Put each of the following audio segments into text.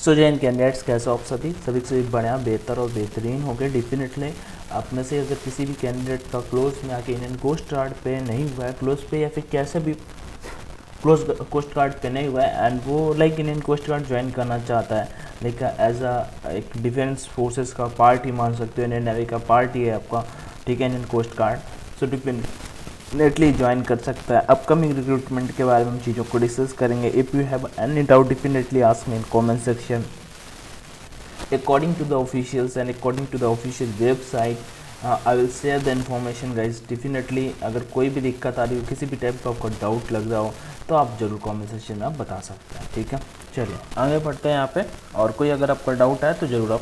सो Jain candidates कैसे हो आप सभी सभी बढ़िया बेहतर और बेहतरीन हो गए। डेफिनेटली आप में से अगर किसी भी कैंडिडेट का क्लोज में आके इंडियन कोस्ट गार्ड पे नहीं हुआ है, क्लोज पे या फिर कैसे भी क्लोज कोस्ट गार्ड पे नहीं हुआ है एंड वो like Indian coast guard join करना चाहता है, लाइक एज एक डिफेंस फोर्सेस का पार्ट ही मान सकते हो, इंडियन नेवी का पार्ट ही है आपका, ठीक है, Indian coast guard. So definitely join कर सकता है। अपकमिंग रिक्रूटमेंट के बारे में हम चीज़ों को डिस्कस करेंगे। If you have any doubt definitely ask me in comment section. According to the officials and according to the official website, I will share the information guys. Definitely अगर कोई भी दिक्कत आ रही हो, किसी भी टाइप का आपको डाउट लग रहा हो तो आप जरूर कमेंट सेक्शन में आप बता सकते हैं, ठीक है। चलिए आगे बढ़ते हैं यहाँ पे, और कोई अगर आपका डाउट है तो ज़रूर आप,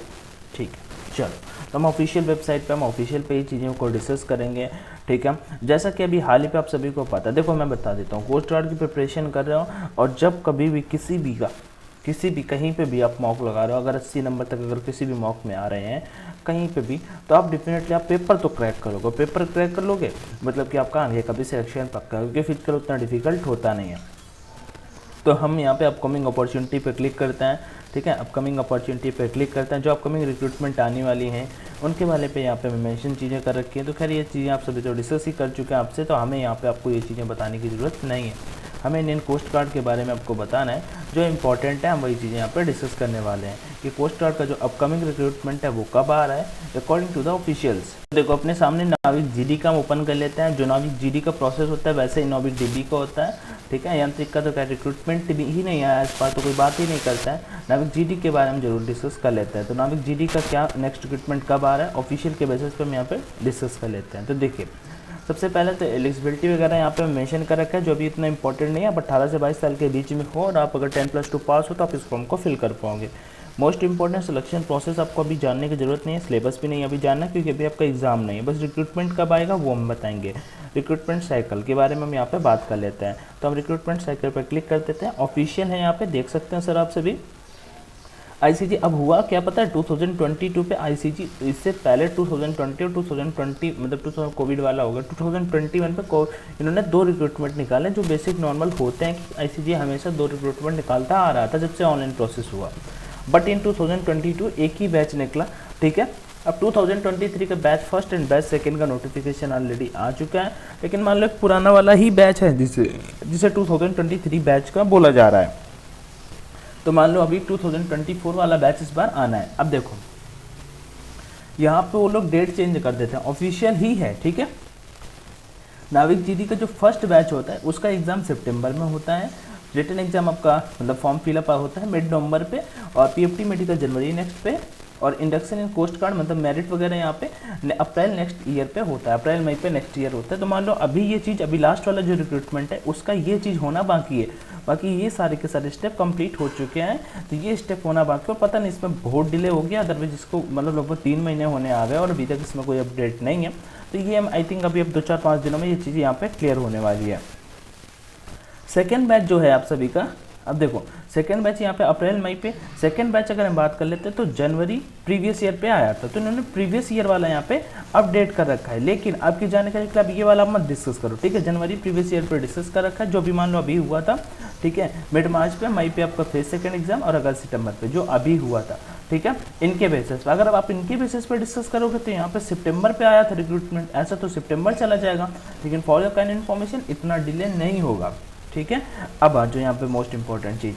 ठीक है। चलो तो हम ऑफिशियल वेबसाइट पे, हम ऑफिशियल पे ही चीज़ों को डिस्कस करेंगे, ठीक है। जैसा कि अभी हाल ही पे आप सभी को पता है, देखो मैं बता देता हूँ, कोस्ट गार्ड की प्रिपरेशन कर रहा हूँ और जब कभी भी किसी भी कहीं पे भी आप मॉक लगा रहे हो, अगर 80 नंबर तक अगर किसी भी मॉक में आ रहे हैं कहीं पे भी, तो आप डेफिनेटली आप पेपर तो क्रैक करोगे। पेपर क्रैक कर लोगे मतलब कि आपका आगे कभी सिलेक्शन पक्का है, क्योंकि फिजिकल उतना डिफिकल्ट होता नहीं है। तो हम यहाँ पे अपकमिंग अपॉर्चुनिटी पे क्लिक करते हैं, ठीक है। अपकमिंग अपॉर्चुनिटी पे क्लिक करते हैं, जो अपकमिंग रिक्रूटमेंट आने वाली हैं उनके वाले पे यहाँ पे मेंशन चीज़ें कर रखी हैं। तो खैर ये चीज़ें आप सभी तो डिस्कस ही कर चुके हैं आपसे, तो हमें यहाँ पे आपको ये चीज़ें बताने की ज़रूरत नहीं है। हमें इंडियन कोस्ट गार्ड के बारे में आपको बताना है, जो इंपॉर्टेंट है हम वही चीज़ें यहाँ पे डिस्कस करने वाले हैं कि कोस्ट गार्ड का जो अपकमिंग रिक्रूटमेंट है वो कब आ रहा है अकॉर्डिंग टू द ऑफिशियल्स। देखो अपने सामने नाविक जीडी का हम ओपन कर लेते हैं। जो नाविक जीडी का प्रोसेस होता है वैसे ही नाविक डीबी का होता है, ठीक है। यांत्रिक का तो क्या रिक्रूटमेंट ही नहीं आया, इस बार तो कोई बात ही नहीं करता है। नाविक जीडी के बारे में जरूर डिस्कस कर लेते हैं। तो नाविक जीडी का क्या नेक्स्ट रिक्रूटमेंट कब आ रहा है ऑफिशियल के बेसिस पे हम यहाँ पे डिस्कस कर लेते हैं। तो देखिए सबसे पहले तो एलिजिबिलिटी वगैरह यहाँ पे मेंशन कर रखा है, जो भी इतना इंपॉर्टेंट नहीं है, बट 18 से 22 साल के बीच में हो और आप अगर 10+2 पास हो तो आप इस फॉर्म को फिल कर पाओगे। मोस्ट इंपॉर्टेंट सिलेक्शन प्रोसेस आपको अभी जानने की जरूरत नहीं है, सिलेबस भी नहीं अभी जानना, क्योंकि अभी आपका एग्जाम नहीं है, बस रिक्रूटमेंट कब आएगा वो हम बताएंगे। रिक्रूटमेंट साइकिल के बारे में हम यहाँ पे बात कर लेते हैं। तो हम रिक्रूटमेंट साइकिल पर क्लिक कर देते हैं। ऑफिशियल है यहाँ पे, देख सकते हैं सर आप सभी। आईसीजी अब हुआ क्या पता है, 2022 पे आईसीजी, इससे पहले 2020 और 2020 मतलब 2000 कोविड वाला होगा, 2021 पे इन्होंने 2 रिक्रूटमेंट निकाले, जो बेसिक नॉर्मल होते हैं कि आईसीजी हमेशा 2 रिक्रूटमेंट निकालता आ रहा था जब से ऑनलाइन प्रोसेस हुआ। बट इन 2022 एक ही बैच निकला, ठीक है। अब 2023 का batch first and batch second का नोटिफिकेशन ऑलरेडी आ चुका है, लेकिन मान लो एक पुराना वाला ही बैच है जिसे 2023 बैच का बोला जा रहा है। तो मान लो अभी 2024 वाला बैच इस बार आना है। अब देखो यहाँ पे वो लोग डेट चेंज कर देते हैं, ऑफिशियल ही है, ठीक है। नाविक जीडी का जो फर्स्ट बैच होता है उसका एग्जाम सितंबर में होता है। रिटन एग्जाम आपका मतलब फॉर्म फिलअप होता है मिड नवंबर पे, और पीएफटी मेडिकल जनवरी नेक्स्ट पे, और इंडक्शन इन कोस्ट गार्ड मतलब मेरिट वगैरह यहाँ पे अप्रैल नेक्स्ट ईयर पे होता है, अप्रैल मई पे नेक्स्ट ईयर होता है। तो मान लो अभी ये चीज़, अभी लास्ट वाला जो रिक्रूटमेंट है उसका ये चीज़ होना बाकी है, बाकी ये सारे के सारे स्टेप कंप्लीट हो चुके हैं। तो ये स्टेप होना बाकी, और पता नहीं इसमें बहुत डिले हो गया, अदरवाइज इसको मतलब लगभग 3 महीने होने आ गए और अभी तक इसमें कोई अपडेट नहीं है। तो ये हम आई थिंक अभी अब 2-4-5 दिनों में ये चीज़ यहाँ पे क्लियर होने वाली है। सेकेंड बैच जो है आप सभी का, अब देखो सेकेंड बैच यहाँ पे अप्रैल मई पे, सेकेंड बैच अगर हम बात कर लेते हैं तो जनवरी प्रीवियस ईयर पे आया था, तो इन्होंने प्रीवियस ईयर वाला यहाँ पे अपडेट कर रखा है। लेकिन आपकी जानकारी के लिए अब ये वाला मत डिस्कस करो, ठीक है। जनवरी प्रीवियस ईयर पे डिस्कस कर रखा है, जो भी मान लो अभी हुआ था, ठीक है। मिड मार्च पे, मई पे आपका फेज सेकेंड एग्जाम, और अगस्त सितंबर पे जो अभी हुआ था, ठीक है। इनके बेसिस पे अगर आप इनके बेसिस पे डिस्कस करोगे तो यहाँ पे सितंबर पे आया था रिक्रूटमेंट, ऐसा तो सितंबर चला जाएगा, लेकिन फॉर योर काइंड इन्फॉर्मेशन इतना डिले नहीं होगा, ठीक है। अब आ जाओ यहाँ पे मोस्ट इंपॉर्टेंट चीज,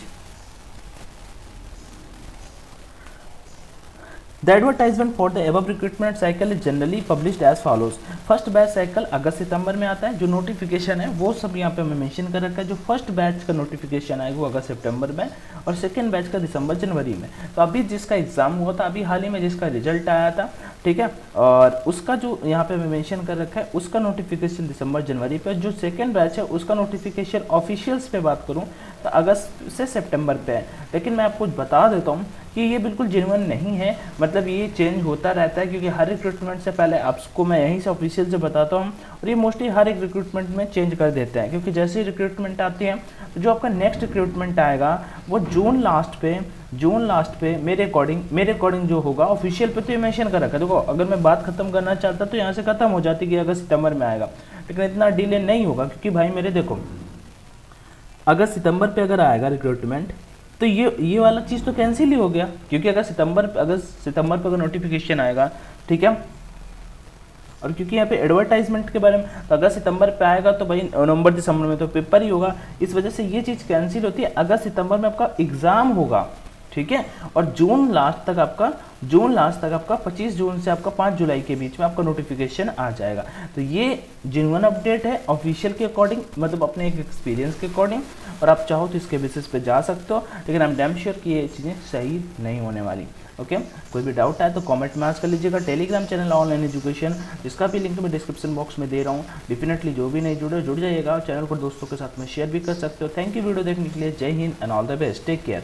the advertisement for the above recruitment cycle is generally published as follows. First batch cycle अगस्त सितंबर में आता है, जो नोटिफिकेशन है वो सब यहाँ पे हमें मेंशन कर रखा है। जो फर्स्ट बैच का नोटिफिकेशन आएगा वो अगस्त सितंबर में, और सेकंड बैच का दिसंबर जनवरी में। तो अभी जिसका एग्जाम हुआ था, अभी हाल ही में जिसका रिजल्ट आया था, ठीक है, और उसका जो यहाँ पे मेंशन कर रखा है उसका नोटिफिकेशन दिसंबर जनवरी पे। जो सेकंड बैच है उसका नोटिफिकेशन ऑफिशियल्स पे बात करूँ तो अगस्त से सितंबर पे है। लेकिन मैं आपको बता देता हूँ कि ये बिल्कुल जेन्युइन नहीं है, मतलब ये चेंज होता रहता है, क्योंकि हर रिक्रूटमेंट से पहले आपको मैं यहीं से ऑफिशियल से बताता हूँ, और ये मोस्टली हर एक रिक्रूटमेंट में चेंज कर देते हैं, क्योंकि जैसे ही रिक्रूटमेंट आती है तो जो आपका नेक्स्ट रिक्रूटमेंट आएगा वो जून लास्ट पे मेरे अकॉर्डिंग जो होगा ऑफिशियल पे, तो ये मेंशन कर रखा है। देखो अगर मैं बात खत्म करना चाहता तो यहाँ से खत्म हो जाती कि अगस्त सितंबर में आएगा, लेकिन इतना डिले नहीं होगा, क्योंकि भाई मेरे देखो अगस्त सितंबर पे अगर आएगा रिक्रूटमेंट तो ये वाला चीज़ तो कैंसिल ही हो गया, क्योंकि अगर सितंबर पर अगर नोटिफिकेशन आएगा, ठीक है, और क्योंकि यहाँ पे एडवर्टाइजमेंट के बारे में, तो अगस्त सितंबर पे आएगा तो भाई नवंबर दिसंबर में तो पेपर ही होगा, इस वजह से ये चीज़ कैंसिल होती है। अगस्त सितंबर में आपका एग्ज़ाम होगा, ठीक है, और जून लास्ट तक आपका 25 जून से आपका 5 जुलाई के बीच में आपका नोटिफिकेशन आ जाएगा। तो ये जेन्युइन अपडेट है ऑफिशियल के अकॉर्डिंग, मतलब अपने एक एक्सपीरियंस के अकॉर्डिंग, और आप चाहो तो इसके बेसिस पे जा सकते हो, लेकिन आई एम डैम श्योर कि ये चीज़ें सही नहीं होने वाली। ओके, कोई भी डाउट आए तो कमेंट में आस्क कर लीजिएगा। टेलीग्राम चैनल ऑनलाइन एजुकेशन, जिसका भी लिंक मैं डिस्क्रिप्शन बॉक्स में दे रहा हूँ, डेफिनेटली जो भी नहीं जुड़ जाइएगा, चैनल को दोस्तों के साथ में शेयर भी कर सकते हो। थैंक यू वीडियो देखने के लिए, जय हिंद and all the best, take care.